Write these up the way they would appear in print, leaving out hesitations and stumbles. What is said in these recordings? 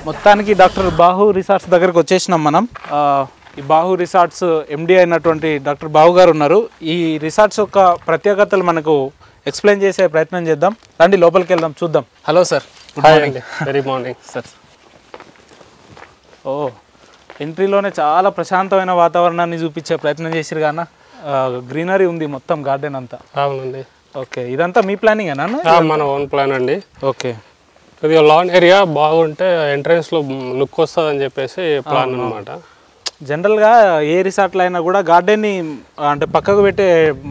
మొత్తానికి డాక్టర్ బాహు రిసార్ట్స్ దగ్గరకు వచ్చేసినాం మనం. ఈ బాహు రిసార్ట్స్ ఎండి అయినటువంటి డాక్టర్ బాహు గారు ఉన్నారు. ఈ రిసార్ట్స్ యొక్క ప్రత్యేకతలు మనకు ఎక్స్ప్లెయిన్ చేసే ప్రయత్నం చేద్దాం. రండి లోపలికి వెళ్దాం, చూద్దాం. Hello sir. Very morning sir. ఓ, ఎంట్రీలోనే చాలా ప్రశాంతమైన వాతావరణాన్ని చూపించే ప్రయత్నం చేసిరు కానీ గ్రీనరీ ఉంది మొత్తం గార్డెన్ అంతా. అవునండి. ఓకే, ఇదంతా మీ ప్లానింగ్ ఏనా? మన ఓన్ ప్లాన్ అండి. ఓకే, కొద్దిగా లాన్ ఏరియా బాగుంటే ఎంట్రన్స్ లో లుక్ వస్తుంది అని చెప్పేసి ప్లాన్ అనమాట. జనరల్గా ఏ రిసార్ట్లో అయినా కూడా గార్డెన్ని అంటే పక్కకు పెట్టే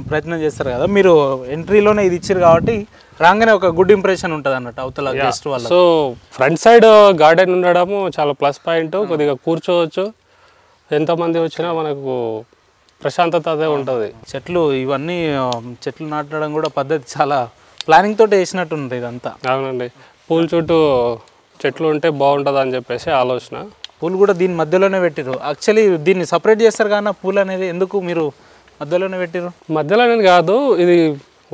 ప్రయత్నం చేస్తారు కదా, మీరు ఎంట్రీలోనే ఇది ఇచ్చారు కాబట్టి రాగానే ఒక గుడ్ ఇంప్రెషన్ ఉంటుంది అన్నట్టు అవతల గెస్ట్ వల్ల. సో ఫ్రంట్ సైడ్ గార్డెన్ ఉండడము చాలా ప్లస్ పాయింట్. కొద్దిగా కూర్చోవచ్చు, ఎంతమంది వచ్చినా మనకు ప్రశాంతత అదే ఉంటుంది. చెట్లు ఇవన్నీ చెట్లు నాటడం కూడా పద్ధతి చాలా ప్లానింగ్ తోటి వేసినట్టుంది ఇదంతా. అవునండి, పూల చుట్టూ చెట్లు ఉంటే బాగుంటుంది అని చెప్పేసి ఆలోచన. పూలు కూడా దీని మధ్యలోనే పెట్టిరు. యాక్చువల్లీ దీన్ని సపరేట్ చేస్తారు కానీ పూలు అనేది ఎందుకు మీరు మధ్యలోనే పెట్టిరు? మధ్యలో అనేది కాదు, ఇది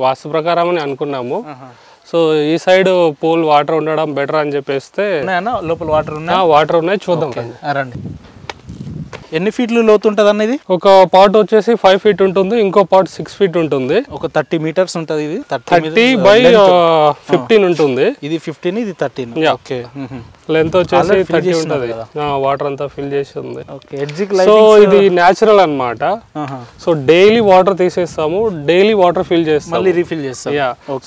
వాస్తు ప్రకారం అని అనుకున్నాము. సో ఈ సైడ్ పూల్ వాటర్ ఉండడం బెటర్ అని చెప్పేస్తే. లోపల వాటర్ ఉన్నాయి? వాటర్ ఉన్నాయి, చూద్దాం రండి. ఎన్ని ఫీట్లు లోతు ఉంటుంది అన్నది? ఒక పార్ట్ వచ్చేసి 5 feet ఉంటుంది, ఇంకో పార్ట్ 6 feet ఉంటుంది. ఒక 30 meters ఉంటుంది. ఇది 30 by 15 ఉంటుంది. ఇది 15, ఇది 13. ఓకే, లెంత్ వచ్చేసి 30 ఉంటుంది. వాటర్ అంతా ఫిల్ చేసి ఉంది. సో ఇది న్యాచురల్ అన్నమాట. సో డైలీ వాటర్ తీసేస్తాము, డైలీ వాటర్ ఫిల్ చేస్తాము, మళ్ళీ రీఫిల్ చేస్తాం.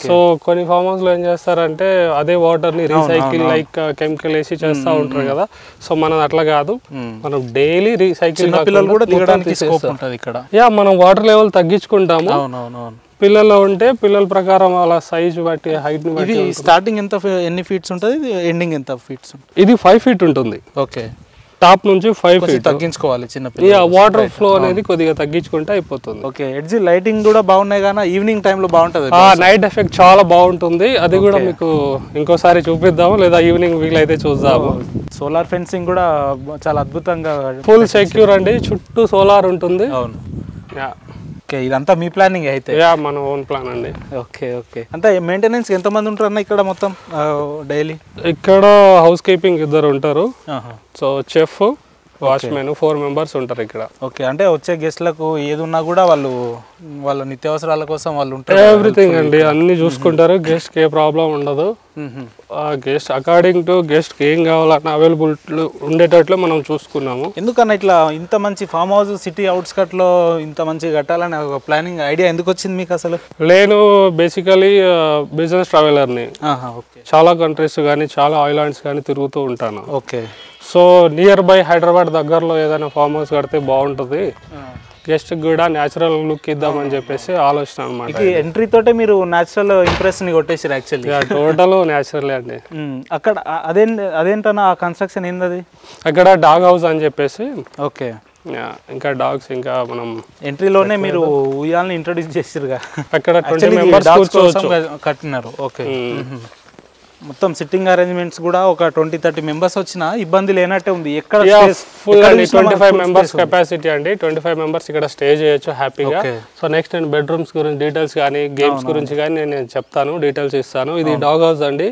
సో కొన్ని ఫార్మ్ హౌస్ లో ఏం చేస్తారంటే అదే వాటర్ ని రీసైకిల్ లైక్ కెమికల్ వేసి చేస్తూ ఉంటారు కదా. సో మనం అట్లా కాదు, మనం డైలీ రీసైకిల్. పిల్లలు కూడా దిగడానికి స్కోప్ ఉంటుంది ఇక్కడ. మనం వాటర్ లెవెల్ తగ్గించుకుంటాము. పిల్లల్లో ఉంటే పిల్లల ప్రకారం అలా సైజ్ బట్టి హైట్ ని బట్టి. స్టార్టింగ్ ఎన్ని ఫీట్స్ ఉంటుంది, ఎండింగ్ ఎంత ఫీట్స్? ఇది 5 feet ఉంటుంది. ఓకే, టాప్ నుంచి 5 feet తగ్గించుకోవాలి చిన్న పిల్లలు. వాటర్ ఫ్లో అనేది కొద్దిగా తగ్గించుకుంటే అయిపోతుంది. ఓకే, ఎడ్జ్ లైటింగ్ కూడా బాగున్నాయి కానీ ఈవినింగ్ టైమ్ లో బాగుంటుంది. నైట్ ఎఫెక్ట్ చాలా బాగుంటుంది. అది కూడా మీకు ఇంకోసారి చూపిద్దాము, లేదా ఈవినింగ్ వీలైతే చూద్దాము. సోలార్ ఫెన్సింగ్ కూడా చాలా అద్భుతంగా, ఫుల్ సెక్యూర్ అండి, చుట్టూ సోలార్ ఉంటుంది. అవును. ఓకే, ఇదంతా మీ ప్లానింగ్ అయితే? మన ఓన్ ప్లాన్ అండి. Okay okay. అంతా మెయింటెనెన్స్ ఎంతమంది ఉంటారు అన్న ఇక్కడ మొత్తం డైలీ? ఇక్కడ హౌస్ కీపింగ్ 2 ఉంటారు. సో చెఫ్, వాచ్మెన్ 4 members ఉంటారు ఇక్కడ. ఓకే, అంటే వచ్చే గెస్ట్లకు ఏది ఉన్నా కూడా వాళ్ళ నిత్యావసరాల కోసం వాళ్ళు ఉంటారు. ఎవ్రీథింగ్ అండి, అన్ని చూసుకుంటారు. గెస్ట్ కి ఏ ప్రాబ్లం ఉండదు. గెస్ట్ అకార్డింగ్ టు గెస్ట్ కి ఏం కావాలన్నా అవైలబుల్ ఉండేటట్లు మనం చూసుకున్నాము. ఎందుకన్నా ఇట్లా ఇంత మంచి ఫామ్ హౌస్ సిటీ అవుట్స్కట్ లో ఇంత మంచి కట్టాలని ఒక ప్లానింగ్ ఐడియా ఎందుకు వచ్చింది మీకు అసలు? నేను బేసికలీ బిజినెస్ ట్రావెలర్ని. చాలా కంట్రీస్ కానీ చాలా ఐలాండ్స్ కానీ తిరుగుతూ ఉంటాను. Okay, so near by Hyderabad దగ్గరలో ఏదైనా ఫామ్ హౌస్ కడితే బాగుంటుంది, గెస్ట్ కూడా న్యాచురల్ లుక్ ఇద్దామని చెప్పేసి ఆలోచన అనమాట. ఎంట్రీ తోటే మీరు న్యాచురల్ ఇంప్రెస్ ని కొట్టేసారు యాక్చువల్లీ. టోటల్ న్యాచురల్ అండి. అక్కడ అదేంటన్నా ఆ కన్స్ట్రక్షన్ ఏంది? అక్కడ డాగ్ హౌస్ అని చెప్పేసి. ఓకే, ఇంకా డాగ్స్, ఇంకా మనం ఎంట్రీలోనే మీరు ఉయ్యాలని ఇంట్రొడ్యూస్ చేసిరుగా. అక్కడ 20 members కూర్చోవచ్చు కట్టినారు. ఓకే, మొత్తం సిట్టింగ్ అరేంజ్మెంట్స్ కూడా ఒక 20-30 members వచ్చినా ఇబ్బంది లేనట్టే ఉంది. ఎక్కడ 25 members కెపాసిటీ అండి. 25 members ఇక్కడ స్టే చేయొచ్చు హ్యాపీగా. సో నెక్స్ట్ నేను బెడ్రూమ్స్ గురించి డీటెయిల్స్ కానీ గేమ్స్ గురించి కానీ నేను చెప్తాను, డీటెయిల్స్ ఇస్తాను. ఇది డాగ్ హౌస్ అండి.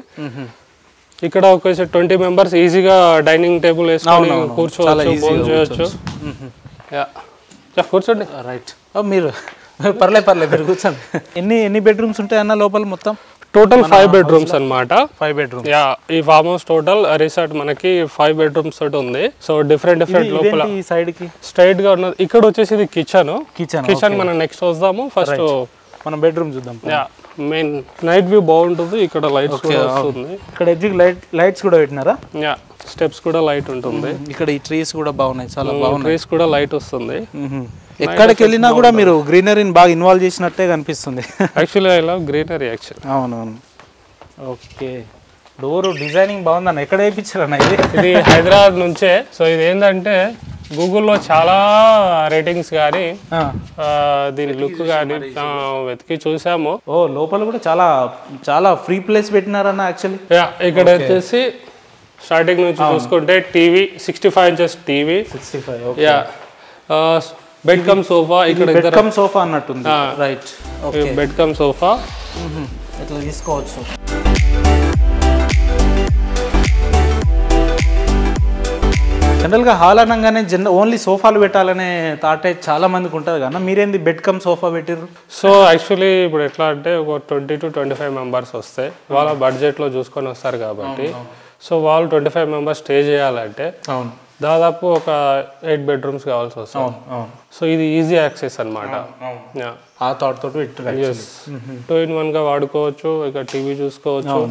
ఇక్కడ ఒక 20 members ఈజీగా డైనింగ్ టేబుల్ వేసుకొని కూర్చోవచ్చు, భోజనం చేయొచ్చు. కూర్చోండి. రైట్, మీరు పర్లేదు మీరు కూర్చోండి. ఎన్ని బెడ్రూమ్స్ ఉంటాయి అన్న లోపల? మొత్తం టోటల్ 5 bedrooms అన్నమాట. 5 bedrooms. ఈ ఫార్మ్ హౌస్ టోటల్ రిసార్ట్ మనకి 5 bedrooms తోటి ఉంది. సో డిఫరెంట్ లోపల ఈ సైడ్ కి స్ట్రైట్ గా ఉన్నది. ఇక్కడ వచ్చేసి ఇది కిచెన్ మనం నెక్స్ట్ వద్దాము. ఫస్ట్ మనం బెడ్రూమ్ చూద్దాం. మెయిన్ నైట్ వ్యూ బాగుంటుంది. ఇక్కడ లైట్స్ కూడా వస్తుంది. ఇక్కడ ఎడ్జ్ లైట్స్ కూడా పెట్టినారా? స్టెప్స్ కూడా లైట్ ఉంటుంది. ఇక్కడ ఈ ట్రీస్ కూడా బాగున్నాయి, చాలా బాగున్నాయి. ట్రీస్ కూడా లైట్ వస్తుంది. ఎక్కడికి వెళ్ళినా కూడా మీరు గ్రీనరీని బాగా ఇన్వాల్వ్ చేసినట్టే కనిపిస్తుంది. Actually I love greenery actually. అవునవును. ఓకే, డోర్ డిజైనింగ్ బాగుందన్న. ఎక్కడ వేయించారన్న? ఇది హైదరాబాద్ నుంచే. సో ఇది ఏంటంటే గూగుల్లో చాలా రేటింగ్స్ కానీ దీని లుక్ కానీ వెతికి చూసాము. లోపల కూడా చాలా చాలా ఫ్రీ ప్లేస్ పెట్టినారన్న యాక్చువల్లీ. ఇక్కడ వచ్చేసి స్టార్టింగ్ నుంచి చూసుకుంటే TV 65 inches TV. 65. Bed cum sofa. ఇక్కడ బెడ్ కమ్ సోఫా అన్నట్టుంది. Right, okay, bed cum sofa ఇట్లా తీసుకోవచ్చు. జనరల్గా హాల్ అనగానే ఓన్లీ సోఫాలు పెట్టాలనే థాట్ చాలా మందికి ఉంటుంది కదా, మీరేంది బెడ్ కమ్ సోఫా పెట్టిర్రు? సో యాక్చువల్లీ ఇప్పుడు ఎట్లా అంటే ఒక 20 to 25 మెంబర్స్ వస్తే వాళ్ళ బడ్జెట్లో చూసుకొని వస్తారు కాబట్టి, సో వాళ్ళు 25 మెంబర్స్ స్టే చేయాలంటే అవును దాదాపు ఒక 8 bedrooms కావాల్సి వస్తుంది. సో ఇది ఈజీ యాక్సెస్ అనమాట. ఆ థాట్ తోటి పెట్టారు. 2-in-1 గా వాడుకోవచ్చు. ఇక టీవీ చూసుకోవచ్చు.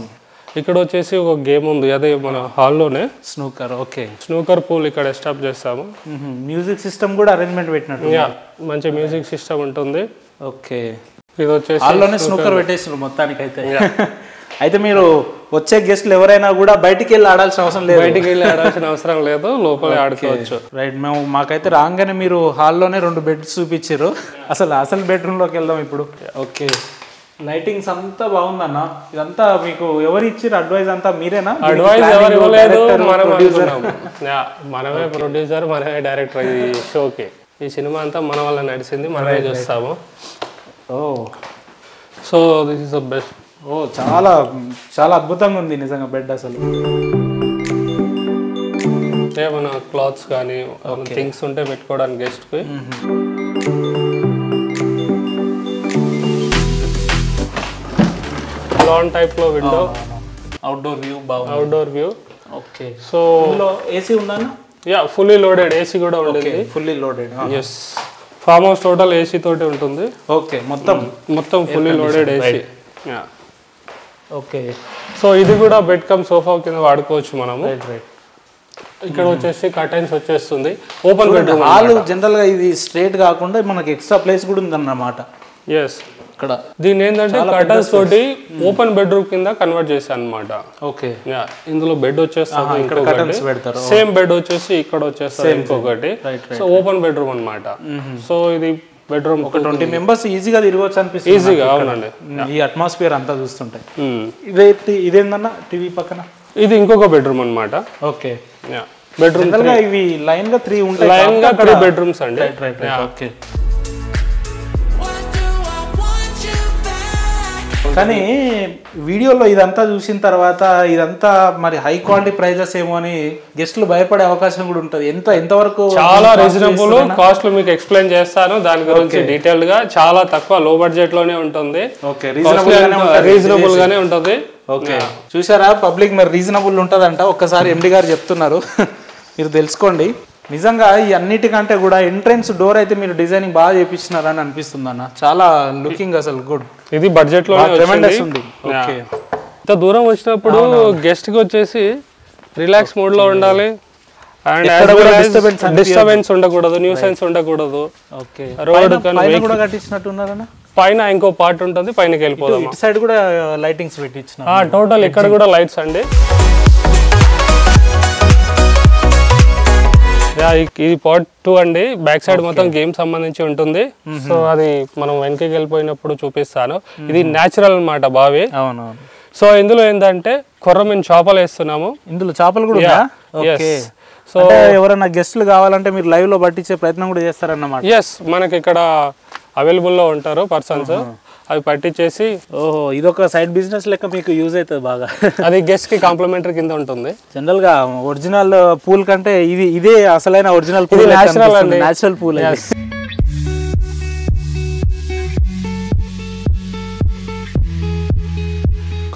ఇక్కడ వచ్చేసి ఒక గేమ్ ఉంది, అదే మన హాల్లోనే స్నూకర్. ఓకే, స్నూకర్ పూల్ ఇక్కడ ఎస్టాప్ చేస్తాము. మ్యూజిక్ సిస్టమ్ కూడా అరేంజ్మెంట్ పెట్టినట్టు, మంచి మ్యూజిక్ సిస్టమ్ ఉంటుంది. ఓకే, ఇది వచ్చేసి హాల్లోనే స్నూకర్ పెట్టేసారు మొత్తానికి అయితే. అయితే మీరు వచ్చే గెస్ట్లు ఎవరైనా కూడా బయటికి వెళ్ళి ఆడాల్సిన అవసరం లేదు, లోపలే ఆడుకోవచ్చు. రైట్, మాకైతే రాగానే మీరు హాల్లోనే 2 బెడ్స్ చూపించారు. అసలు బెడ్రూమ్లోకి వెళ్దాం ఇప్పుడు. ఓకే, లైటింగ్స్ అంతా బాగుందన్న. ఇదంతా మీకు ఎవరు ఇచ్చారు అడ్వైజ్? అంతా మీరేనా? అడ్వైజ్ ఎవరు ఇవ్వలేదు, మనమే ప్రొడ్యూసర్, మనమే డైరెక్టర్. ఈ షోకి ఈ సినిమా అంతా మన వల్ల నడిచింది, మనమే చూస్తాము. So this is the best. చాలా చాలా అద్భుతంగా ఉంది నిజంగా బెడ్. అసలు ఏమైనా క్లాత్స్ కానీ థింగ్స్ ఉంటే పెట్టుకోవడానికి గెస్ట్కి. లాన్ టైప్ లో విండో, అవుట్డోర్ వ్యూ బాగుంది. Outdoor view. Okay, so AC ఉందా? యా, ఫుల్లీ లోడెడ్ ఏసీ కూడా ఉంటుంది. Fully loaded. Yes, farm house total AC తోటి ఉంటుంది. ఓకే, మొత్తం fully loaded AC. Okay, so ఇది కూడా బెడ్ కమ్ సోఫా కింద వాడుకోవచ్చు మనము. ఇక్కడ వచ్చేసి కర్టెన్స్ వచ్చేస్తుంది. Open bedroom. హాల్ జనరల్ గా ఇది స్ట్రైట్ కాకుండా మనకి ఎక్స్ట్రా ప్లేస్ కూడా ఉందన్నమాట. ఎస్, ఇక్కడ దీన్ని ఏంటంటే కర్టన్స్ తోటి ఓపెన్ బెడ్రూమ్ కింద కన్వర్ట్ చేశాను అనమాట. ఓకే, ఇందులో బెడ్ వచ్చేస్తుంది, సేమ్ బెడ్ వచ్చేసి ఇక్కడ వచ్చేస్తుంది ఇంకొకటి. సో ఓపెన్ బెడ్రూమ్ అనమాట. సో ఇది బెడ్రూమ్ ఒక 20 మెంబర్స్ ఈజీగా తిరగవచ్చు అనిపిస్తుంది. ఈజీగా, అవునండి. ఈ అట్మాస్ఫియర్ అంతా చూస్తుంటే. ఇదేందన్నా టీవీ పక్కన? ఇది ఇంకొక బెడ్రూమ్ అనమాట. ఓకే, బెడ్రూమ్ ఇవి లైన్ గా 3 ఉంటాయి. లైన్ గా 3 bedrooms అండి. ఓకే, కానీ వీడియోలో ఇదంతా చూసిన తర్వాత ఇదంతా మరి హై క్వాలిటీ ప్రైజెస్ ఏమో అని గెస్ట్లు భయపడే అవకాశం కూడా ఉంటుంది. ఎంతవరకు? చాలా రీజనబుల్ కాస్ట్ మీకు ఎక్స్ప్లెయిన్ చేస్తాను దాని గురించి డీటెయిల్డ్ గా. చాలా తక్కువ, లో బడ్జెట్ లోనే ఉంటుంది. ఓకే, రీజనబుల్ గానే ఉంటుంది. ఓకే, చూసారా పబ్లిక్, మరి రీజనబుల్ ఉంటుందంట. ఒక్కసారి ఎండి గారు చెప్తున్నారు, మీరు తెలుసుకోండి. నిజంగా ఈ అన్నిటికంటే కూడా ఎంట్రెన్స్ డోర్ అయితే మీరు డిజైనింగ్ బాగా చేపించినారని అనిపిస్తుంది అన్న. చాలా లుకింగ్ అసలు గుడ్. ఇది బడ్జెట్ లో ఉంది. ఓకే, ఇంత దూరం వచ్చినప్పుడు గెస్ట్ కి వచ్చేసి రిలాక్స్ మోడ్ లో ఉండాలి. అండ్ డిస్టర్బెన్స్ ఉండకూడదు, న్యూసెన్స్ ఉండకూడదు. ఓకే, రోడ్ కూడా కట్టించినట్టు ఉన్నారన్న. పైన ఇంకో పార్ట్ ఉంటుంది, పైనకి వెళ్ళిపోదాం. ఇటు సైడ్ కూడా లైటింగ్స్ పెట్టించిన. టోటల్ ఇక్కడ కూడా లైట్స్ అండి. ఇది పార్ట్ 2 అండి. బ్యాక్ సైడ్ మొత్తం గేమ్ సంబంధించి ఉంటుంది. సో అది మనం వెనకకి వెళ్ళిపోయినప్పుడు చూపిస్తాను. ఇది న్యాచురల్ అన్నమాట బావి. అవునవును. సో ఇందులో ఏంటంటే కొర్రమీన్ చేపలు వేస్తున్నాము. ఇందులో చేపలు కూడా. సో ఎవరైనా గెస్ట్లు కావాలంటే మీరు లైవ్ లో పట్టించే ప్రయత్నం కూడా చేస్తారన్నమాట. ఎస్, మనకి ఇక్కడ అవైలబుల్ లో ఉంటారు పర్సన్స్. అవి పట్టించేసి, ఓహో, ఇదొక సైడ్ బిజినెస్ లెక్క మీకు యూజ్ అవుతుంది బాగా. అది గెస్ట్ కి కాంప్లిమెంటరీ కింద ఉంటుంది. జనరల్ గా ఒరిజినల్ పూల్ కంటే ఇదే అసలైన ఒరిజినల్ పూల్. Natural pool.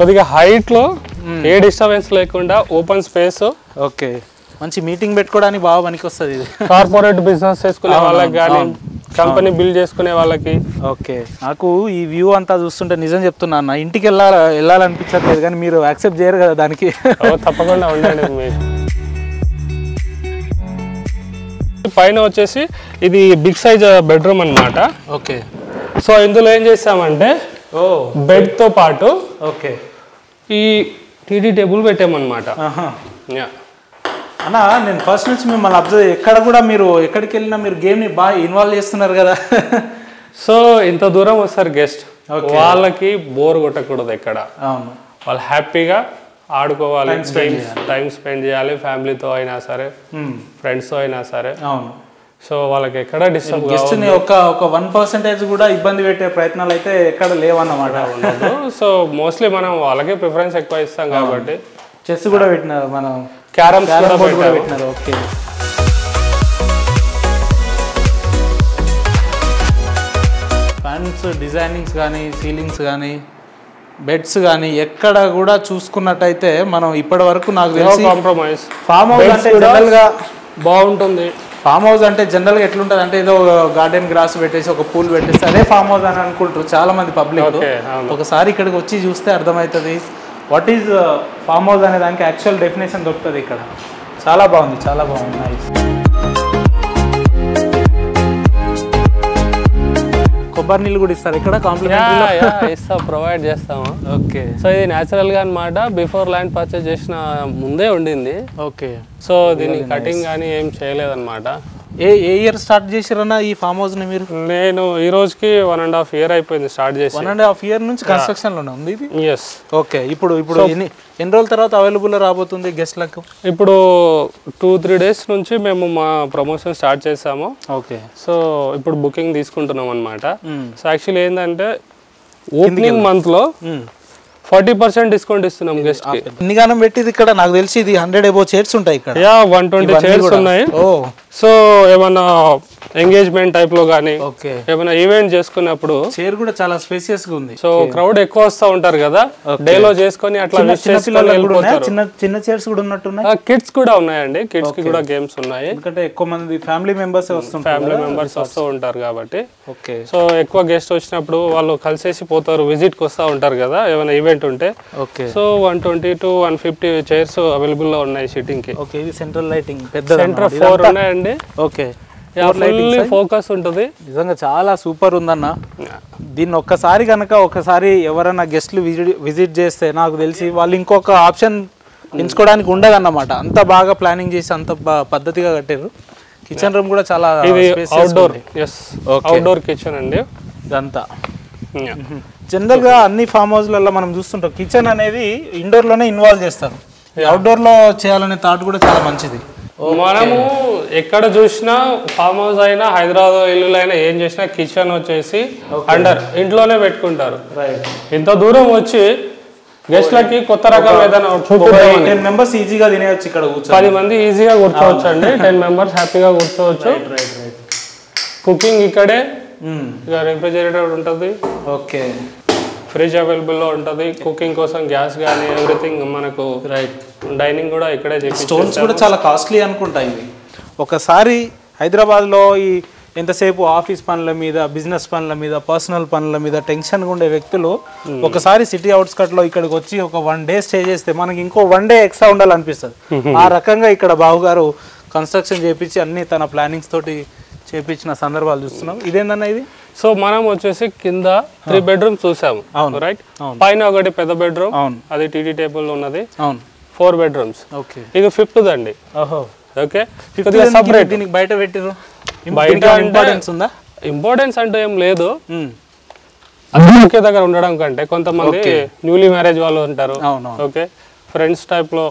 కొద్దిగా హైట్ లో ఏ డిస్టర్బెన్స్ లేకుండా ఓపెన్ స్పేస్. ఓకే, మంచి మీటింగ్ పెట్టుకోవడానికి బాగా పనికి వస్తుంది ఇది. కార్పొరేట్ బిజినెస్ చేసుకునే వాళ్ళకి కానీ, కంపెనీ బిల్డ్ చేసుకునే వాళ్ళకి. ఓకే, నాకు ఈ వ్యూ అంతా చూస్తుంటే నిజం చెప్తున్నా అన్న, ఇంటికి వెళ్ళాలనిపించట్లేదు, కానీ మీరు యాక్సెప్ట్ చేయరు కదా దానికి. తప్పకుండా ఉండండి. పైన వచ్చేసి ఇది బిగ్ సైజ్ బెడ్రూమ్ అన్నమాట. ఓకే, సో ఇందులో ఏం చేస్తామంటే బెడ్ తో పాటు ఓకే ఈ టీడీ టేబుల్ పెట్టామన్నమాట. అన్న, నేను ఫస్ట్ నుంచి మిమ్మల్ని అబ్జర్వ్, ఎక్కడ కూడా మీరు ఎక్కడికి వెళ్ళినా మీరు గేమ్ని బాగా ఇన్వాల్వ్ చేస్తున్నారు కదా. సో ఇంత దూరం వస్తారు గెస్ట్, వాళ్ళకి బోర్ కొట్టకూడదు ఎక్కడ. అవును, వాళ్ళు హ్యాపీగా ఆడుకోవాలి, టైం స్పెండ్ చేయాలి, ఫ్యామిలీతో అయినా సరే, ఫ్రెండ్స్తో అయినా సరే. అవును. సో వాళ్ళకి ఎక్కడ డిస్టర్బ్ గెస్ట్ని ఒక 1% కూడా ఇబ్బంది పెట్టే ప్రయత్నాలు అయితే ఎక్కడ లేవన్నమాట. సో మోస్ట్లీ మనం వాళ్ళకే ప్రిఫరెన్స్ ఎక్కువ ఇస్తాం కాబట్టి. చెస్ కూడా పెట్టినారు, మనం క్యారమ్స్ కూడా పెట్టినారు. ఓకే, బెడ్రూమ్స్ డిజైనింగ్స్ కానీ సీలింగ్స్ కానీ బెడ్స్ కానీ ఎక్కడ కూడా చూసుకున్నట్టయితే మనం ఇప్పటి వరకు నాకు తెలిసి కాంప్రమైజ్. ఫామ్ హౌస్ అంటే జనరల్గా బాగుంటుంది. ఫామ్ హౌస్ అంటే జనరల్గా ఎట్లుంటుంది అంటే ఏదో గార్డెన్ గ్రాస్ పెట్టేసి ఒక పూల్ పెట్టేసి అదే ఫామ్ హౌస్ అని అనుకుంటారు చాలా మంది పబ్లిక్. ఒకసారి ఇక్కడికి వచ్చి చూస్తే అర్థమవుతుంది వాట్ ఈజ్ ఫామ్ హౌస్ అనే దానికి యాక్చువల్ డెఫినేషన్ దొరుకుతుంది ఇక్కడ. చాలా బాగుంది నైస్. కొబ్బరి నీళ్ళు కూడా ఇస్తారు ఇక్కడ కాంప్లిమెంటరీ ప్రొవైడ్ చేస్తాము. ఓకే. సో ఇది న్యాచురల్ గా అన్నమాట. బిఫోర్ ల్యాండ్ పర్చేస్ చేసిన ముందే ఉండింది. ఓకే. సో దీన్ని కటింగ్ కానీ ఏం చేయలేదన్నమాట. ఏ ఇయర్ స్టార్ట్ చేసిరన్నా ఈ ఫామ్ హౌస్ ని మీరు? నేను ఈ రోజుకి 1.5 year అయిపోయింది స్టార్ట్ చేసి. 1.5 year నుంచి కన్స్ట్రక్షన్ లోనే ఉంది ఇది. ఎస్. ఓకే. ఇప్పుడు ఎన్ని రోజుల తర్వాత అవైలబుల్ రాబోతుంది గెస్ట్లకు? ఇప్పుడు 2-3 days నుంచి మేము మా ప్రమోషన్ స్టార్ట్ చేసాము. ఓకే. సో ఇప్పుడు బుకింగ్ తీసుకుంటున్నాం అనమాట. సో యాక్చువల్లీ ఏంటంటే ఓపెనింగ్ మంత్ లో 40% డిస్కౌంట్ ఇస్తున్నాం గెస్ట్ కి. ఎన్ని గానం పెట్టింది ఇక్కడ? నాకు తెలిసి ఇది 100 above చైర్స్ ఉంటాయి ఇక్కడ. 120 చైర్స్ ఉన్నాయి. సో ఏమన్నా ఎంగేజ్మెంట్ టైప్ లో గానీ ఏమైనా ఈవెంట్ చేసుకున్నప్పుడు చైర్ కూడా చాలా స్పేసియస్ గా ఉంది. సో క్రౌడ్ ఎక్కువ వస్తా ఉంటారు కదా, డే లో చేసుకొని అట్లా చిన్న చైర్స్ కూడా ఉన్నట్టున్నాయి. కిడ్స్ కూడా ఉన్నాయండి. కిడ్స్ కి కూడా గేమ్స్ ఉన్నాయి. ఎందుకంటే ఎక్కువ మంది ఫ్యామిలీ మెంబర్స్ వస్తూ ఉంటారు కాబట్టి. ఓకే. సో ఎక్కువ గెస్ట్ వచ్చినప్పుడు వాళ్ళు కలిసేసి పోతారు, విజిట్ కి వస్తూ ఉంటారు కదా ఏమైనా ఈవెంట్ ఉంటే. Okay. So 120 to 150 chairs available లో ఉన్నాయి సిట్టింగ్ కి. ఓకే. ఇది సెంట్రల్ లైటింగ్ పెద్ద సెంటర్ 4 ఉన్నాయండి. ఓకే. ఫోకస్ ఉంటుంది. నిజంగా చాలా సూపర్ ఉందన్న. దీన్ని ఒకసారి ఎవరైనా గెస్ట్లు విజిట్ చేస్తే నాకు తెలిసి వాళ్ళు ఇంకొక ఆప్షన్ ఎంచుకోవడానికి ఉండదన్నమాట. అంత బాగా ప్లానింగ్ చేసి అంత పద్ధతిగా కట్టారు. కిచెన్ రూమ్ కూడా చాలా అవుట్డోర్ కిచెన్ అండి ఇదంతా. జనరల్ గా అన్ని ఫామ్ హౌస్లలో మనం చూస్తుంటాం కిచెన్ అనేది ఇండోర్ లోనే ఇన్వాల్వ్ చేస్తారు. అవుట్డోర్ లో చేయాలనే థాట్ కూడా చాలా మంచిది. మనము ఎక్కడ చూసినా ఫామ్ హౌస్ అయినా హైదరాబాద్ ఇల్లు అయినా ఏం చేసినా కిచెన్ వచ్చేసి అండర్ ఇంట్లోనే పెట్టుకుంటారు. ఇంత దూరం వచ్చి గెస్ట్లకి కొత్త రకం ఏదైనా 10 members ఈజీగా తినేయచ్చు. ఇక్కడ 10 మంది ఈజీగా కూర్చోవచ్చు అండి. 10 members హ్యాపీగా కూర్చోవచ్చు. కుకింగ్ ఇక్కడే, రెఫ్రిజిరేటర్ ఉంటుంది. ఓకే. ఫ్రిడ్జ్ అవైలబుల్లో ఉంటుంది. కుకింగ్ కోసం గ్యాస్ కానీ ఎవ్రీథింగ్ మనకు. డైనింగ్ కూడా ఇక్కడే. స్టోన్స్ కూడా చాలా కాస్ట్లీ అనుకుంటా ఇవి. ఒకసారి హైదరాబాద్లో ఈ ఎంతసేపు ఆఫీస్ పనుల మీద, బిజినెస్ పనుల మీద, పర్సనల్ పనుల మీద టెన్షన్గా ఉండే వ్యక్తులు ఒకసారి సిటీ అవుట్స్కట్లో ఇక్కడికి వచ్చి ఒక 1 day స్టే చేస్తే మనకి ఇంకో 1 day ఎక్స్ట్రా ఉండాలనిపిస్తుంది. ఆ రకంగా ఇక్కడ బాబు గారు కన్స్ట్రక్షన్ చేపించి అన్ని తన ప్లానింగ్స్ తోటి చేపించిన సందర్భాలు చూస్తున్నాం. ఇదేందన్నా ఇది? సో మనం వచ్చేసి కింద 3 bedrooms చూసాము, రైట్? పైన ఒకటి పెద్ద బెడ్రూమ్, అది టీటీ టేబుల్ ఉన్నది. 4 bedrooms. ఓకే. ఇది 5th అండి. ఓకే. దీనికి బయట పెట్టిరు. బయట ఇంపార్టెన్స్ ఉందా? ఇంపార్టెన్స్ అంటే ఏం లేదు. ఒకే దగ్గర ఉండడం కంటే కొంతమంది న్యూలీ మ్యారేజ్ వాళ్ళు ఉంటారు. ఓకే. ఫ్రెండ్స్ టైప్ లో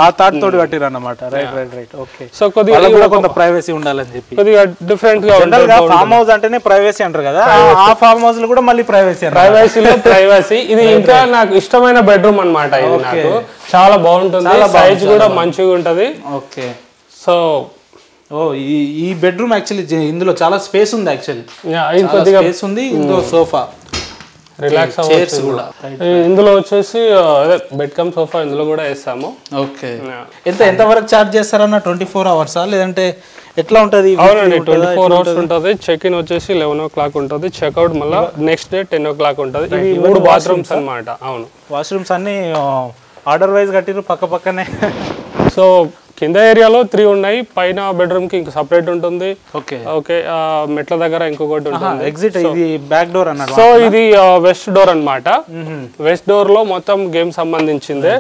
ఆ థాట్ తోటి కట్టిరు అన్నమాట. రైట్. ఓకే. సో కొద్దిగా కొంత ప్రైవసీ ఉండాలని చెప్పి కొద్దిగా డిఫరెంట్ గా ఉంటుంది. ఫామ్ హౌస్ అంటేనే ప్రైవసీ అంటారు కదా, ఆ ఫామ్ హౌస్ లో కూడా మళ్ళీ ప్రైవసీ. ఇది ఇంకా నాకు ఇష్టమైన బెడ్రూమ్ అన్నమాట. ఇది నాకు చాలా బాగుంటుంది. సైజ్ కూడా మంచిగా ఉంటది. ఓకే. సో ఈ బెడ్రూమ్ యాక్చువల్లీ ఇందులో చాలా స్పేస్ ఉంది. యాక్చువల్లీ స్పేస్ ఉంది. ఇందులో సోఫా, రిలాక్స్ చైర్స్ కూడా ఇందులో వచ్చేసి బెడ్ కమ్ సోఫా ఇందులో కూడా వేస్తాము. ఓకే. ఎంత వరకు చార్జ్ చేస్తారన్న? 24 hours లేదంటే ఎట్లా ఉంటుంది? అవునండి, 24 hours ఉంటుంది. చెక్ ఇన్ వచ్చేసి 11 o'clock ఉంటుంది. చెక్అవుట్ మళ్ళీ నెక్స్ట్ డే 10 o'clock ఉంటుంది. ఇవి 3 bathrooms అన్నమాట. అవును. వాష్రూమ్స్ అన్ని ఆర్డర్ వైజ్ కట్టిరు పక్క పక్కనే. సో కింద ఏరియాలో 3 ఉన్నాయి. పైన బెడ్రూమ్ కి ఇంకా సపరేట్ ఉంటుంది. ఓకే. ఓకే. మెట్ల దగ్గర ఇంకొకటి ఉంటుంది. ఎగ్జిట్ ఇది బ్యాక్ డోర్ అన్నమాట. సో ఇది వెస్ట్ డోర్ అన్నమాట. వెస్ట్ డోర్ లో మొత్తం గేమ్ సంబంధించిందే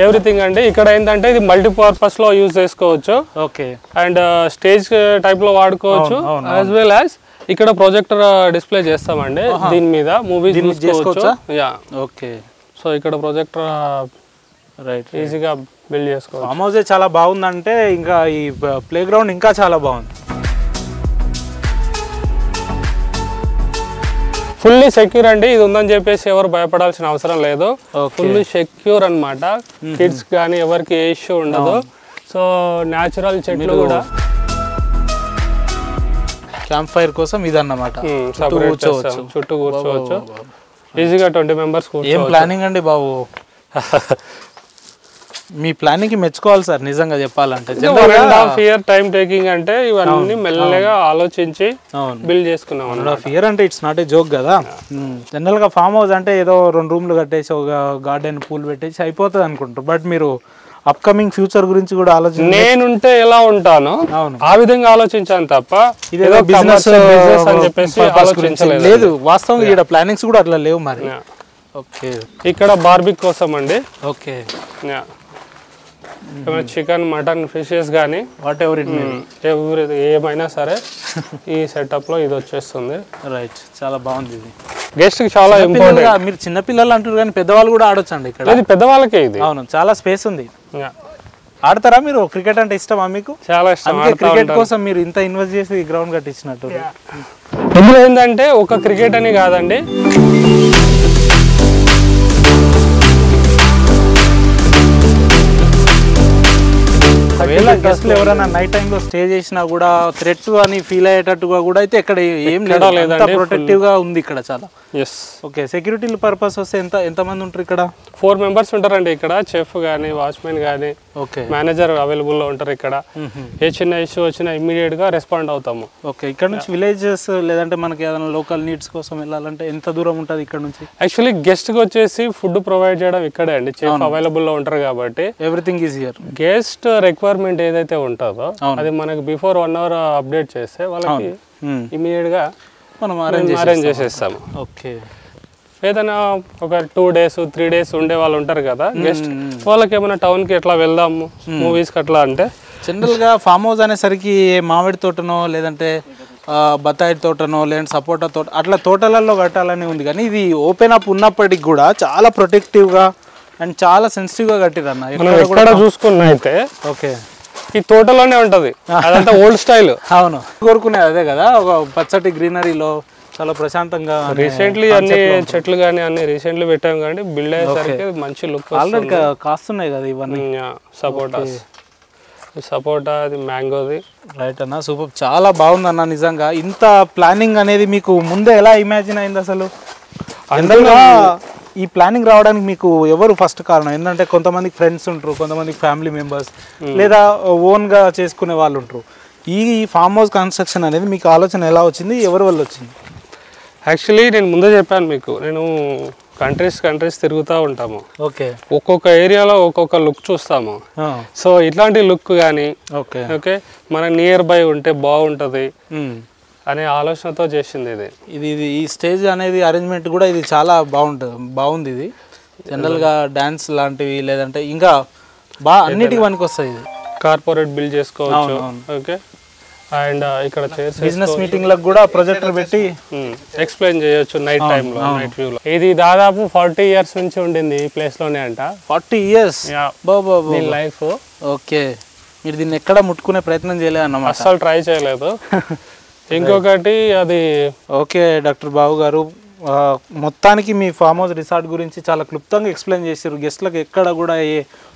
ఎవ్రీథింగ్ అండి. ఇక్కడ ఏంటంటే ఇది మల్టీపర్పస్ లో యూజ్ చేసుకోవచ్చు. ఓకే. అండ్ స్టేజ్ టైప్ లో వాడుకోవచ్చు. యాజ్ వెల్ యాజ్ ఇక్కడ ప్రొజెక్టర్ డిస్ప్లే చేస్తామండి. దీని మీద మూవీస్ చూసుకోవచ్చు. ఓకే. సో ఇక్కడ ప్రొజెక్టర్ ఈజీగా బిల్డ్ చేసుకోవచ్చు. ఫామ్ హౌస్ చాలా బాగుందంటే ఇంకా ఈ ప్లే గ్రౌండ్ ఇంకా చాలా బాగుంది. ఫుల్లీ సెక్యూర్ అండి. ఇది ఉందని చెప్పేసి ఎవరు భయపడాల్సిన అవసరం లేదు. ఫుల్లీ సెక్యూర్ అన్నమాట. కిడ్స్ కానీ ఎవరికి ఏ ఇష్యూ ఉండదు. సో న్యాచురల్ చెట్లు కూడా క్యాంప్ ఫైర్ కోసం ఇది అన్నమాట. చుట్టూ కూర్చోవచ్చు ఈజీగా 20 మెంబర్స్. ఏం ప్లానింగ్ అండి బాబు, మీ ప్లానింగ్ మెచ్చుకోవాలి సార్ నిజంగా చెప్పాలంటే. 1.5 year టైం టేకింగ్ అంటే ఇవన్నీ మెల్లగా ఆలోచించి బిల్డ్ చేసుకున్నాం. 1.5 year అంటే ఇట్స్ నాట్ ఏ జోక్ కదా. జనరల్ గా ఫామ్ హౌస్ అంటే ఏదో 2 రూమ్లు కట్టేసి ఒక గార్డెన్ పూల్ పెట్టేసి అయిపోతుంది అనుకుంటారు. బట్ మీరు అప్కమింగ్ ఫ్యూచర్ గురించి కూడా ఆలోచించి, నేనుంటే ఎలా ఉంటాను ఆ విధంగా ఆలోచించాను తప్ప ఇదేదో బిజినెస్ అని చెప్పేసి ఆలోచించలేదు. లేదు, వాస్తవంగా ఇక్కడ ప్లానింగ్స్ కూడా అట్లా లేవు మరి. ఓకే, ఇక్కడ బార్బిక్ కోసం అండి. ఓకే, చికెన్, మటన్, ఫిషెస్ కానీ వాట్ ఎవర్ ఇట్ ఏమైనా సరే ఈ సెటప్ లో ఇది వచ్చేస్తుంది. రైట్, చాలా బాగుంది ఇది. గెస్ట్ కి చాలా ఇంపార్టెంట్. మీరు చిన్న పిల్లలు అంటారు కానీ పెద్దవాళ్ళు కూడా ఆడొచ్చు అండి ఇక్కడ. ఇది పెద్దవాళ్ళకే ఇది. అవును, చాలా స్పేస్ ఉంది. ఆడతారా మీరు? క్రికెట్ అంటే ఇష్టమా మీకు? చాలా ఇష్టం. క్రికెట్ కోసం మీరు ఇంత ఇన్వెస్ట్ చేసి గ్రౌండ్ కట్టించినట్టు. ఇందులో ఏంటంటే ఒక క్రికెట్ అని కాదండి, గెస్ట్లు ఎవరైనా నైట్ టైంలో స్టే చేసినా కూడా థ్రెట్ అని ఫీల్ అయ్యేటట్టుగా కూడా అయితే ఇక్కడ ఏం లేదు, ప్రొటెక్టివ్ గా ఉంది ఇక్కడ చాలా. ఓకే, సెక్యూరిటీ పర్పస్ వస్తే ఎంత మంది ఉంటారు ఇక్కడ? 4 మెంబర్స్ ఉంటారండి ఇక్కడ. చెఫ్ గానీ, వాచ్మెన్ గానీ, ఓకే, మేనేజర్ అవైలబుల్ లో ఉంటారు ఇక్కడ. ఏ చిన్న ఇష్యూ వచ్చినా ఇమ్మీడియట్ గా రెస్పాండ్ అవుతాము. ఓకే, ఇక్కడ నుంచి విలేజెస్ లేదంటే మనకి ఏదైనా లోకల్ నీడ్స్ కోసం వెళ్ళాలంటే ఎంత దూరం ఉంటుంది ఇక్కడ నుంచి? యాక్చువల్లీ గెస్ట్ కి వచ్చేసి ఫుడ్ ప్రొవైడ్ చేయడం ఇక్కడే అండి. చెఫ్ అవైలబుల్ లో ఉంటారు కాబట్టి everything is here. Guest requirement ఏదైతే ఉంటుందో అది మనకి బిఫోర్ 1 hour అప్డేట్ చేస్తే వాళ్ళకి ఇమ్మీడియట్ గా మనం అరేంజ్ చేసేస్తాము. ఓకే, ఏదైనా ఒక 2 days 3 days ఉండే వాళ్ళు ఉంటారు కదా గెస్ట్, వాళ్ళకి ఏమైనా టౌన్ కి ఎట్లా వెళ్దాము మూవీస్ కి అట్లా అంటే, జనరల్ గా ఫామ్ హౌస్ అనేసరికి మామిడి తోటనో లేదంటే బత్తాయి తోటనో లేదంటే సపోటా తోట అట్లా తోటలలో కట్టాలని ఉంది. కానీ ఇది ఓపెన్ అప్ ఉన్నప్పటికి కూడా చాలా ప్రొటెక్టివ్ గా అండ్ చాలా సెన్సిటివ్ గా కట్టిరన్న. ఎక్కడ చూసుకున్నా అయితే ఓకే, ఈ తోటలోనే ఉంటది, అదంతా ఓల్డ్ స్టైల్. అవును, కోరుకునేది అదే కదా, ఒక పచ్చటి గ్రీనరీలో చాలా ప్రశాంతంగా. రీసెంట్లీ అన్ని చెట్లు కానీ అన్ని రీసెంట్లీ పెట్టాం కానీ బిల్డ్ అయ్యేసరికి మంచి లుక్. ఆల్రెడీ కాస్తున్నాయి కదా ఇవన్నీ. సపోటా, అది మ్యాంగోది. రైట్ అన్న, సూపర్, చాలా బాగుంది అన్న. నిజంగా ఇంత ప్లానింగ్ అనేది మీకు ముందే ఎలా ఇమాజిన్ అయింది అసలు? జనరల్గా ఈ ప్లానింగ్ రావడానికి మీకు ఎవరు ఫస్ట్ కారణం? ఏంటంటే కొంతమందికి ఫ్రెండ్స్ ఉంటారు, కొంతమందికి ఫ్యామిలీ మెంబర్స్, లేదా ఓన్గా చేసుకునే వాళ్ళు ఉంటారు. ఈ ఫామ్ హౌస్ కన్స్ట్రక్షన్ అనేది మీకు ఆలోచన ఎలా వచ్చింది, ఎవరి వల్ల వచ్చింది? యాక్చువల్లీ నేను ముందే చెప్పాను మీకు, నేను కంట్రీస్ తిరుగుతూ ఉంటాము. ఓకే, ఒక్కొక్క ఏరియాలో ఒక్కొక్క లుక్ చూస్తాము. సో ఇట్లాంటి లుక్ కానీ ఓకే మన నియర్ బై ఉంటే బాగుంటుంది అనే ఆలోచనతో చేసింది ఇది. ఈ స్టేజ్ అనేది అరేంజ్మెంట్ కూడా ఇది చాలా బాగుంది. ఇది జనరల్గా డాన్స్ లాంటివి లేదంటే ఇంకా అన్నిటికీ పనికి వస్తాయి. ఇది కార్పొరేట్ బిల్డ్ చేసుకోవచ్చు. ఓకే, అండ్ ఇక్కడ బిజినెస్ మీటింగ్ లకు కూడా ప్రొజెక్టర్ పెట్టి ఎక్స్ప్లెయిన్ చేయొచ్చు నైట్ టైమ్ లో, నైట్ వ్యూ లో. ఇది దాదాపు 40 years నుంచి ఉండింది ఈ ప్లేస్ లోనే అంట. 40 years లైఫ్. ఓకే, మీరు దీన్ని ఎక్కడ ముట్టుకునే ప్రయత్నం చేయలేదు అన్నమాట? అస్సలు ట్రై చేయలేదు. ఇంకొకటి అది. ఓకే డాక్టర్ బాబు గారు, మొత్తానికి మీ ఫామ్ హౌస్ రిసార్ట్ గురించి చాలా క్లుప్తంగా ఎక్స్ప్లెయిన్ చేశారు. గెస్ట్లకు ఎక్కడ కూడా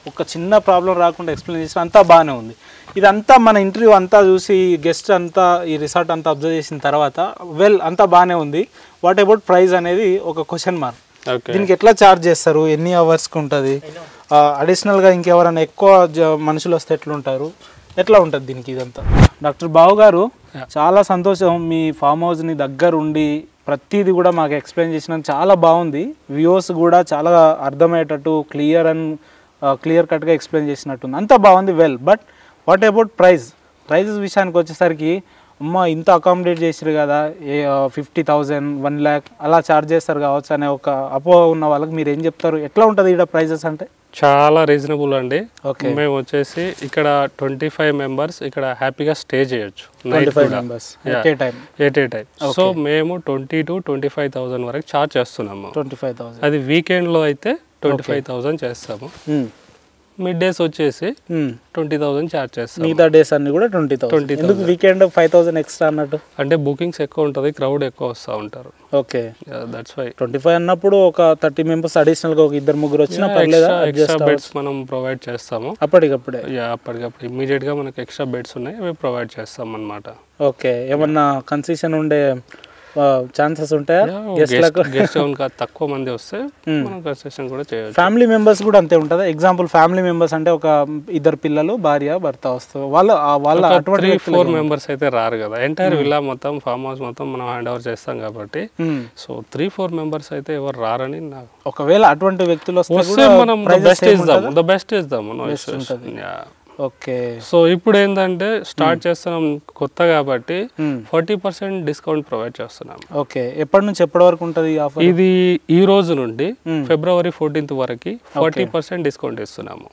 ఒక చిన్న ప్రాబ్లం రాకుండా ఎక్స్ప్లెయిన్ చేశారు. అంతా బాగానే ఉంది. ఇదంతా మన ఇంటర్వ్యూ అంతా చూసి గెస్ట్ అంతా ఈ రిసార్ట్ అంతా అబ్జర్వ్ చేసిన తర్వాత అంతా బాగానే ఉంది. వాట్ అబౌట్ ప్రైస్ అనేది ఒక క్వశ్చన్ మార్క్. దీనికి ఎట్లా ఛార్జ్ చేస్తారు, ఎన్ని అవర్స్కి ఉంటుంది, అడిషనల్గా ఇంకెవరైనా ఎక్కువ మనుషులు వస్తే ఎట్లుంటారు, ఎట్లా ఉంటుంది దీనికి ఇదంతా? డాక్టర్ బాబు గారు, చాలా సంతోషం మీ ఫామ్ హౌస్ని దగ్గర ఉండి ప్రతిదీ కూడా మాకు ఎక్స్ప్లెయిన్ చేసినందుకు. చాలా బాగుంది. వ్యూస్ కూడా చాలా అర్థమయ్యేటట్టు క్లియర్ కట్గా ఎక్స్ప్లెయిన్ చేసినట్టుంది. అంతా బాగుంది. బట్ వాట్ అబౌట్ ప్రైజెస్ విషయానికి వచ్చేసరికి ఇంత అకామిడేట్ చేసారు కదా, 50,000 1 lakh అలా ఛార్జ్ చేస్తారు కావచ్చు అనే ఒక అపోహ ఉన్న వాళ్ళకి మీరు ఏం చెప్తారు? ఎట్లా ఉంటుంది ఇక్కడ ప్రైజెస్ అంటే? చాలా రీజనబుల్ అండి. మేము వచ్చేసి ఇక్కడ 25 members ఇక్కడ హ్యాపీగా స్టే చేయొచ్చు. 25 members at a time. So మేము 20,000 to 25,000 వరకు ఛార్జ్ చేస్తున్నాము. 25,000 అది వీకెండ్ లో అయితే 25,000 చేస్తాము. మిడ్ డేస్ వచ్చేసి 20,000 ఛార్జ్ చేస్తాం. మిగతా డేస్ అన్ని కూడా 20,000. ఎందుకు వీకెండ్ 5,000 ఎక్స్ట్రా అన్నట్టు? అంటే బుకింగ్స్ ఎక్కువ ఉంటుంది, క్రౌడ్ ఎక్కువ వస్తూ ఉంటారు. ఓకే, దట్స్ వై 25 అన్నప్పుడు ఒక 30 మెంబర్స్ అడిషనల్ గా ఒక 2-3 వచ్చినా పర్లేదా? ఎక్స్ట్రా బెడ్స్ మనం ప్రొవైడ్ చేస్తాము అప్పటికప్పుడే. అప్పటికప్పుడు ఇమీడియట్ గా మనకి ఎక్స్ట్రా బెడ్స్ ఉన్నాయి, అవి ప్రొవైడ్ చేస్తాం అన్నమాట. ఓకే, ఏమన్నా కన్సెషన్ ఉండే ఛాన్సెస్ ఉంటాయా? గెస్ట్ తక్కువ మంది వస్తే మనం కన్సెషన్ కూడా చేయొచ్చు. ఫ్యామిలీ మెంబర్స్ కూడా అంతే ఉంటుందా? ఎగ్జాంపుల్ ఫ్యామిలీ మెంబర్స్ అంటే ఒక 2 పిల్లలు, భార్య, భర్త వస్తారు, వాళ్ళ 3-4 మెంబర్స్ అయితే రారు కదా. ఎంటైర్ విల్లా మొత్తం ఫామ్ హౌస్ మొత్తం మనం హ్యాండ్ ఓవర్ చేస్తాం కాబట్టి సో 3-4 మెంబర్స్ అయితే ఎవరు రారని నాకు. ఒకవేళ అటువంటి వ్యక్తులు వస్తే మనం బెస్ట్ ఇద్దాము. ఓకే, సో ఇప్పుడు ఏంటంటే స్టార్ట్ చేస్తున్నాం కొత్త కాబట్టి 40% డిస్కౌంట్ ప్రొవైడ్ చేస్తున్నాం. ఓకే, ఎప్పటి నుంచి ఎప్పటి వరకు ఉంటుంది ఆఫర్? ఇది ఈ రోజు నుండి February 14th వరకు 40% డిస్కౌంట్ ఇస్తున్నాము.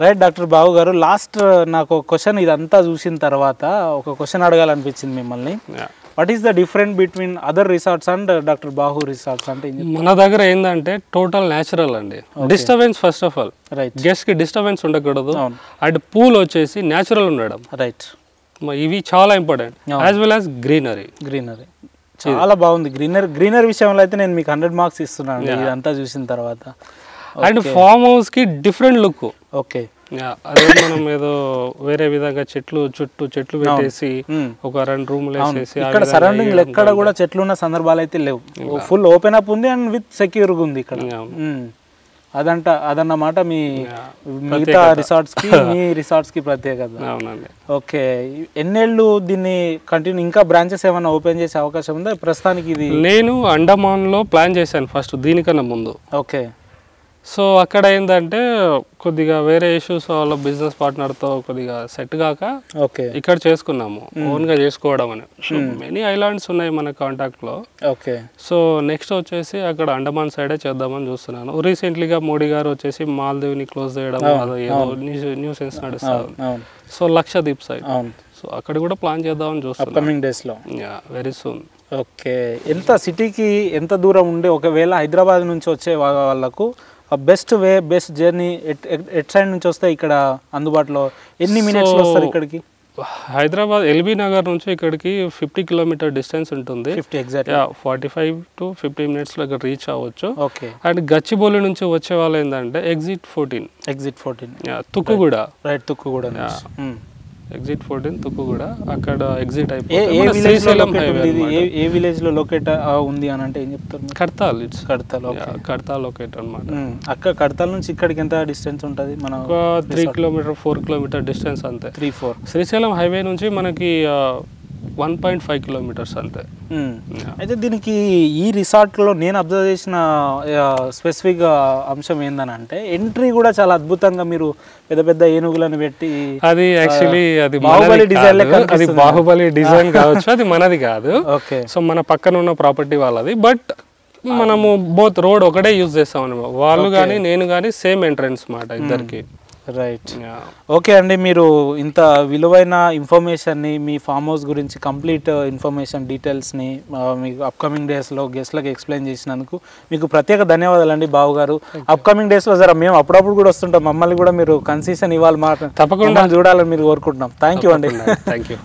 రైట్ డాక్టర్ బాబు గారు, లాస్ట్ నాకు ఒక క్వశ్చన్ ఇదంతా చూసిన తర్వాత ఒక క్వశ్చన్ అడగాలనిపించింది మిమ్మల్ని. What is the difference between other resorts and doctor Bahu resorts? అంటే మన దగ్గర ఏంటంటే టోటల్ న్యాచురల్ అండి. Disturbance first of all, guest కి డిస్టర్బెన్స్ ఉండకూడదు. అండ్ పూల్ వచ్చేసి న్యాచురల్ ఉండడం, రైట్, ఇవి చాలా important. As well as greenery చాలా బాగుంది. గ్రీనరీ విషయంలో అయితే నేను మీకు 100 మార్క్స్ ఇస్తున్నాను ఇదంతా చూసిన తర్వాత. అండ్ ఫామ్ హౌస్ కి డిఫరెంట్ లుక్. ఓకే, అదే మనం ఏదో వేరే విధంగా చుట్టూ చెట్లు పెట్టేసి ఒక 2 రూమ్లు వేసేసి, ఇక్కడ సరౌండింగ్ ఎక్కడ కూడా చెట్లు ఉన్న సందర్భాలు అయితే లేవు. ఫుల్ ఓపెన్ అప్ ఉంది అండ్ విత్ సెక్యూర్ ఉంది ఇక్కడ. అదన్నమాట మీ మిగతా రిసార్ట్స్ కి మీ రిసార్ట్స్ కి ప్రత్యేకత. ఓకే, ఎన్నేళ్ళు దీన్ని కంటిన్యూ, ఇంకా బ్రాంచెస్ ఏమైనా ఓపెన్ చేసే అవకాశం ఉందా ప్రస్తుతానికి? ఇది నేను అండమాన్ లో ప్లాన్ చేశాను ఫస్ట్ దీనికన్నా ముందు. ఓకే, సో అక్కడ ఏంటంటే కొద్దిగా వేరే ఇష్యూస్ వాళ్ళ బిజినెస్ పార్ట్నర్తో కొద్దిగా సెట్ కాక ఇక్కడ చేసుకున్నాము, ఓన్గా చేసుకోవడం అని. సో మెనీ ఐలాండ్స్ ఉన్నాయి మన కాంటాక్ట్లో. ఓకే, సో నెక్స్ట్ వచ్చేసి అక్కడ అండమాన్ సైడే చేద్దామని చూస్తున్నాను. రీసెంట్లీగా మోడీ గారు వచ్చేసి మాల్దీవ్ని క్లోజ్ చేయడం ఏదో న్యూస్ నడుస్తారు. సో లక్షద్వీప్ సైడ్, సో అక్కడ కూడా ప్లాన్ చేద్దామని చూస్తున్నాను అప్కమింగ్ డేస్లో. Very soon. ఓకే, ఎంత సిటీకి ఎంత దూరం ఉండే, ఒకవేళ హైదరాబాద్ నుంచి వచ్చే వాళ్ళకు బెస్ట్ జర్నీ ఎట్ సైడ్ నుంచి వస్తే ఇక్కడ అందుబాటులో ఎన్ని మినిట్స్ వస్తారు ఇక్కడికి? హైదరాబాద్ ఎల్బీ నగర్ నుంచి ఇక్కడికి 50 కిలోమీటర్ డిస్టెన్స్ ఉంటుంది. 45 to 50 minutes లో ఇక్కడ రీచ్ అవ్వచ్చు. అండ్ గచ్చిబౌలి నుంచి వచ్చే వాళ్ళు ఏంటంటే exit 14 Tukkuguda, right, Tukkuguda exit 14 Tukkuguda, అక్కడ ఎగ్జిట్ అయిపోయి ఏ విలేజ్ లో లొకేట్ ఉంది అని అంటే ఏం చెప్తారు? కడతాల్. కడతాల్ లొకేట్ అన్నమాట. అక్కడ కడతాల్ నుంచి ఇక్కడికి ఎంత డిస్టెన్స్ ఉంటుంది? మన 3 కిలోమీటర్ 4 కిలోమీటర్ డిస్టెన్స్ అంతే. 3-4. శ్రీశైలం హైవే నుంచి మనకి 1.5 కిలోమీటర్స్ అంతే. అయితే దీనికి ఈ రిసార్ట్లో నేను అబ్జర్వ్ చేసిన స్పెసిఫిక్ అంశం ఏందనంటే ఎంట్రీ కూడా చాలా అద్భుతంగా మీరు పెద్ద పెద్ద ఏనుగులను పెట్టి, అది యాక్చువల్లీ అది బాహుబలి డిజైన్, అది బాహుబలి డిజైన్ కావచ్చు, అది మనది కాదు. ఓకే, సో మన పక్కన ఉన్న ప్రాపర్టీ వాళ్ళది. బట్ మనము బోత్ రోడ్ ఒకటే యూజ్ చేస్తాం అనమాట. వాళ్ళు కానీ నేను కానీ సేమ్ ఎంట్రన్స్ మాట ఇద్దరికి. రైట్, ఓకే అండి, మీరు ఇంత విలువైన ఇన్ఫర్మేషన్ని మీ ఫామ్ హౌస్ గురించి కంప్లీట్ ఇన్ఫర్మేషన్ డీటెయిల్స్ని మీకు అప్కమింగ్ డేస్లో గెస్ట్లకు ఎక్స్ప్లెయిన్ చేసినందుకు మీకు ప్రత్యేక ధన్యవాదాలు అండి బాబు గారు. అప్కమింగ్ డేస్లో జర మేము అప్పుడప్పుడు కూడా వస్తుంటాం, మమ్మల్ని కూడా మీరు కన్సెషన్ ఇవ్వాలి, మాట తప్పకుండా చూడాలని మీరు కోరుకుంటున్నాం. థ్యాంక్ యూ అండి. Thank you.